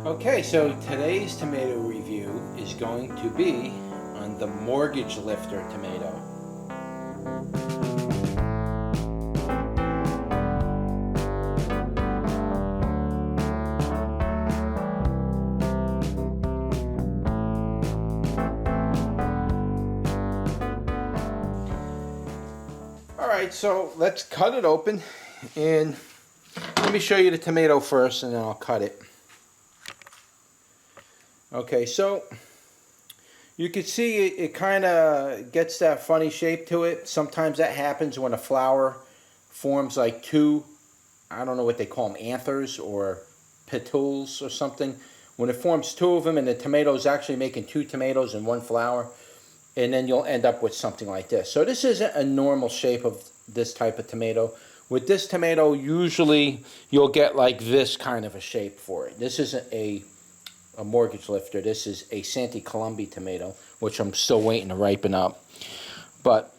Okay, so today's tomato review is going to be on the Mortgage Lifter tomato. Alright, so let's cut it open, and let me show you the tomato first and then I'll cut it. Okay, so you can see it kind of gets that funny shape to it. Sometimes that happens when a flower forms like two, I don't know what they call them, anthers or petals or something. When it forms two of them and the tomato is actually making two tomatoes in one flower, and then you'll end up with something like this. So this isn't a normal shape of this type of tomato. With this tomato, usually you'll get like this kind of a shape for it. This isn't a Mortgage Lifter. This is a Santa Colombi tomato, which I'm still waiting to ripen up. But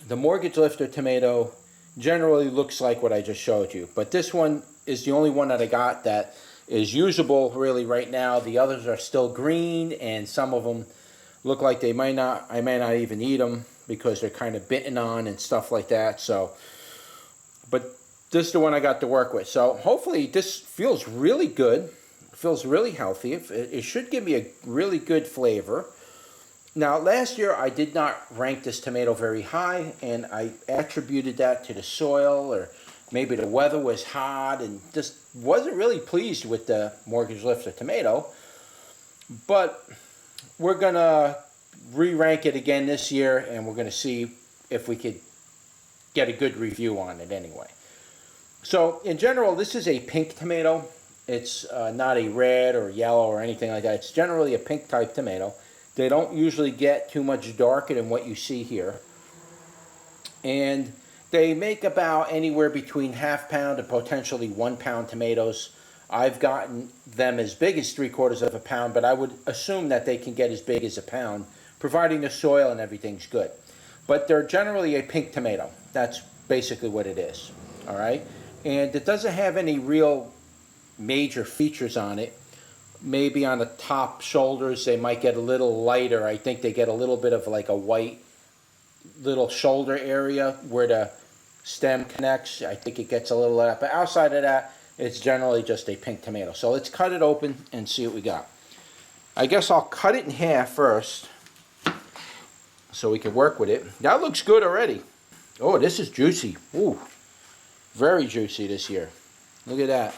the Mortgage Lifter tomato generally looks like what I just showed you. But this one is the only one that I got that is usable really right now. The others are still green, and some of them look like I may not even eat them because they're kind of bitten on and stuff like that. So, but this is the one I got to work with. So hopefully this feels really good. Feels really healthy. It should give me a really good flavor. Now, last year I did not rank this tomato very high, and I attributed that to the soil, or maybe the weather was hot, and just wasn't really pleased with the Mortgage Lifter tomato. But we're gonna re-rank it again this year, and we're gonna see if we could get a good review on it anyway. So in general, this is a pink tomato. It's not a red or yellow or anything like that. It's generally a pink type tomato. They don't usually get too much darker than what you see here. And they make about anywhere between ½ pound to potentially 1 pound tomatoes. I've gotten them as big as 3/4 of a pound, but I would assume that they can get as big as a pound, providing the soil and everything's good. But they're generally a pink tomato. That's basically what it is. All right? And it doesn't have any real major features on it. Maybe on the top shoulders they might get a little lighter. I think they get a little bit of like a white little shoulder area where the stem connects. I think it gets a little of that, but outside of that it's generally just a pink tomato. So let's cut it open and see what we got. I guess I'll cut it in half first so we can work with it. That looks good already. Oh, this is juicy. Ooh, very juicy this year. Look at that.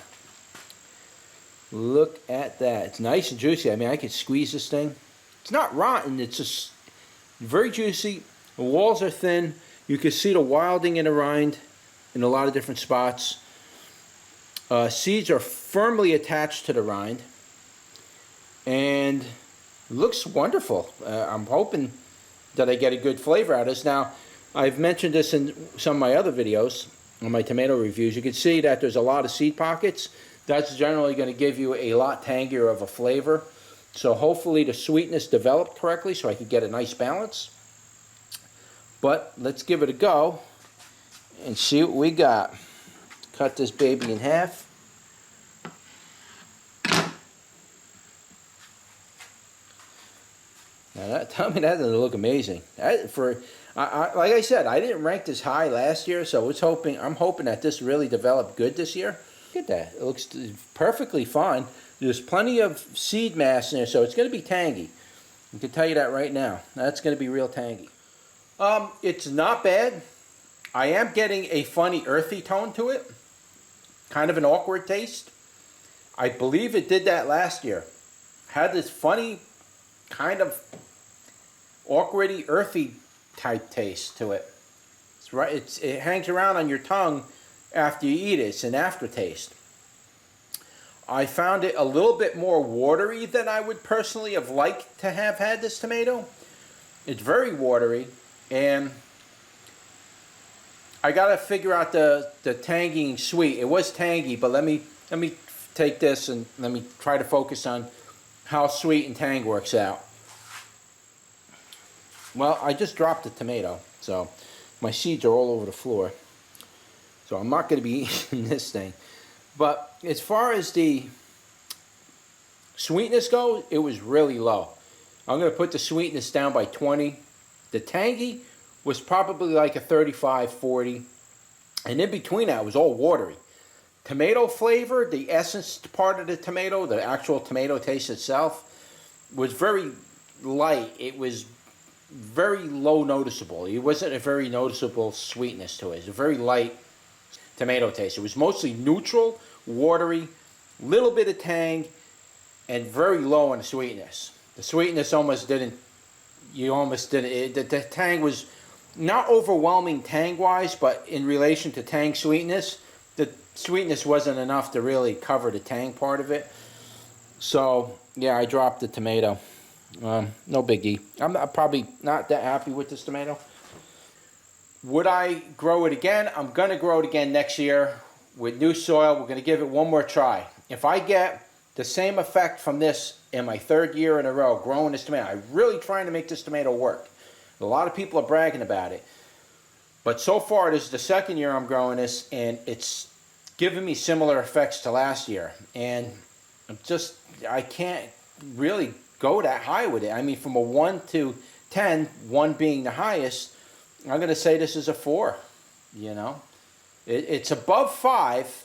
Look at that. It's nice and juicy. I mean, I could squeeze this thing. It's not rotten. It's just very juicy. The walls are thin. You can see the wilding in the rind in a lot of different spots. Seeds are firmly attached to the rind. And it looks wonderful. I'm hoping that I get a good flavor out of this. Now, I've mentioned this in some of my other videos on my tomato reviews. You can see that there's a lot of seed pockets. That's generally going to give you a lot tangier of a flavor. So hopefully the sweetness developed correctly so I can get a nice balance. But let's give it a go and see what we got. Cut this baby in half. Now tell me that doesn't look amazing. Like I said, I didn't rank this high last year, so I'm hoping that this really developed good this year. Look at that. It looks perfectly fine. There's plenty of seed mass in there, so it's going to be tangy. I can tell you that right now. That's going to be real tangy. It's not bad. I am getting a funny earthy tone to it. Kind of an awkward taste. I believe it did that last year. Had this funny kind of awkwardy, earthy type taste to it. It's right. It hangs around on your tongue after you eat it. It's an aftertaste. I found it a little bit more watery than I would personally have liked to have had this tomato. It's very watery, and I gotta figure out the tangy and sweet. It was tangy, but let me take this and let me try to focus on how sweet and tang works out. Well, I just dropped the tomato, so my seeds are all over the floor. So I'm not going to be eating this thing. But as far as the sweetness goes, it was really low. I'm going to put the sweetness down by 20. The tangy was probably like a 35, 40. And in between that, it was all watery. Tomato flavor, the essence part of the tomato, the actual tomato taste itself, was very light. It was very low noticeable. It wasn't a very noticeable sweetness to it. It's a very light tomato taste. It was mostly neutral, watery, little bit of tang, and very low in the sweetness. The sweetness almost didn't, the tang was not overwhelming tang-wise, but in relation to tang sweetness, the sweetness wasn't enough to really cover the tang part of it. So, yeah, I dropped the tomato. No biggie. I'm probably not that happy with this tomato. Would I grow it again? I'm going to grow it again next year with new soil. We're going to give it one more try. If I get the same effect from this in my third year in a row growing this tomato, I'm really trying to make this tomato work. A lot of people are bragging about it. But so far, this is the second year I'm growing this, and it's giving me similar effects to last year. And I can't really go that high with it. I mean, from a 1 to 10, 1 being the highest, I'm going to say this is a 4, you know. It's above 5,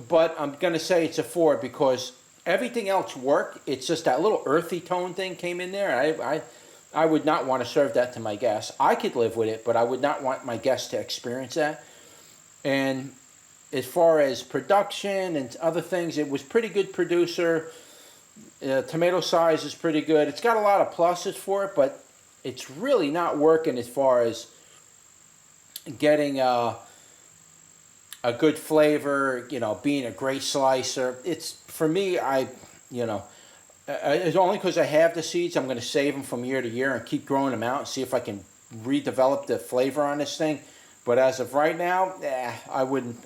but I'm going to say it's a 4 because everything else worked. It's just that little earthy tone thing came in there. I would not want to serve that to my guests. I could live with it, but I would not want my guests to experience that. And as far as production and other things, it was pretty good producer. Tomato size is pretty good. It's got a lot of pluses for it, but it's really not working as far as getting a good flavor, you know, being a great slicer. It's, for me, it's only because I have the seeds. I'm going to save them from year to year and keep growing them out and see if I can redevelop the flavor on this thing. But as of right now,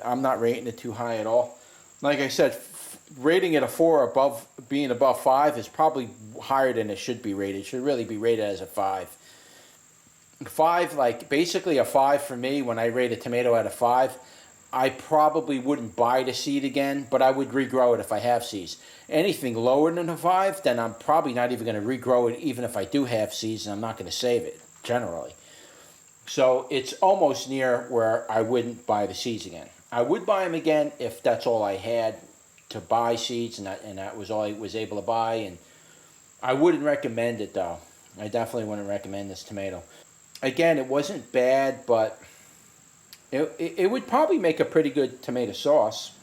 I'm not rating it too high at all. Like I said, rating it a 4 above being above 5 is probably higher than it should be rated. It should really be rated as a 5. 5, like basically a 5 for me. When I rate a tomato at a 5, I probably wouldn't buy the seed again, but I would regrow it if I have seeds. Anything lower than a 5, then I'm probably not even going to regrow it, even if I do have seeds, and I'm not going to save it, generally. So it's almost near where I wouldn't buy the seeds again. I would buy them again if that's all I had to buy seeds, and that was all I was able to buy. And I wouldn't recommend it, though. I definitely wouldn't recommend this tomato. Again, it wasn't bad, but it would probably make a pretty good tomato sauce.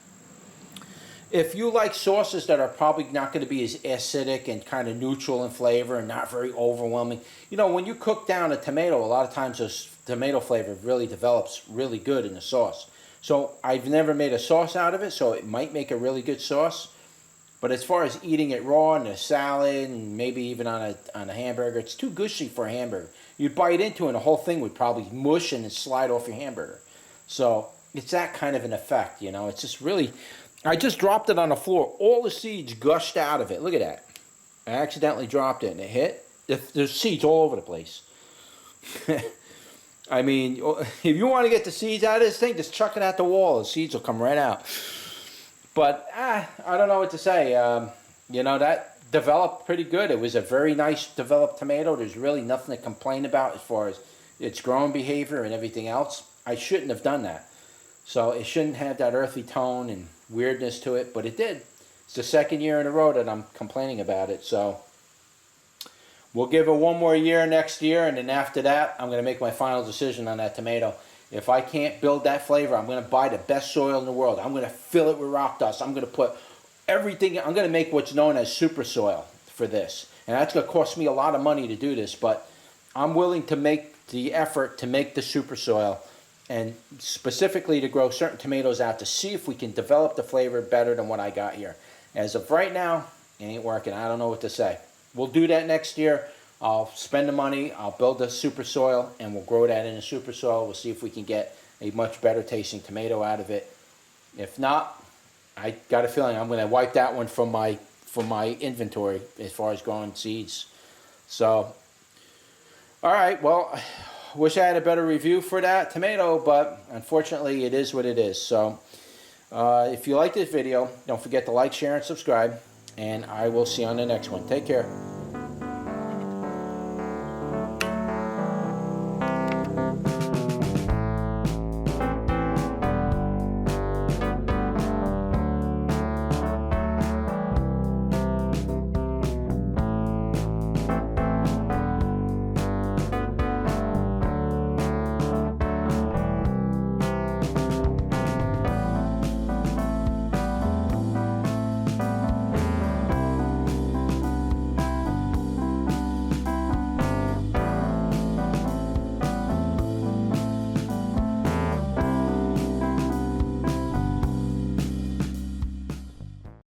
If you like sauces that are probably not going to be as acidic and kind of neutral in flavor and not very overwhelming. You know, when you cook down a tomato, a lot of times those tomato flavor really develops really good in the sauce. So I've never made a sauce out of it, so it might make a really good sauce. But as far as eating it raw in a salad and maybe even on a hamburger, it's too gushy for a hamburger. You'd bite into it and the whole thing would probably mush and slide off your hamburger. So it's that kind of an effect, you know. It's just really... I just dropped it on the floor. All the seeds gushed out of it. Look at that. I accidentally dropped it and it hit. There's seeds all over the place. I mean, if you want to get the seeds out of this thing, just chuck it at the wall. The seeds will come right out. But I don't know what to say. You know, that developed pretty good. It was a very nice developed tomato. There's really nothing to complain about as far as its growing behavior and everything else. I shouldn't have done that. So it shouldn't have that earthy tone and weirdness to it, but it did. It's the second year in a row that I'm complaining about it. So we'll give it one more year next year, and then after that, I'm going to make my final decision on that tomato. If I can't build that flavor, I'm going to buy the best soil in the world. I'm going to fill it with rock dust. I'm going to put everything. I'm going to make what's known as super soil for this, and that's going to cost me a lot of money to do this, but I'm willing to make the effort to make the super soil, and specifically to grow certain tomatoes out to see if we can develop the flavor better than what I got here. As of right now, it ain't working. I don't know what to say. We'll do that next year. I'll spend the money, I'll build the super soil, and we'll grow that in the super soil. We'll see if we can get a much better tasting tomato out of it. If not, I got a feeling I'm going to wipe that one from my inventory as far as growing seeds. So, all right, well, wish I had a better review for that tomato, but unfortunately it is what it is. So if you like this video, don't forget to like, share, and subscribe. and I will see you on the next one. Take care.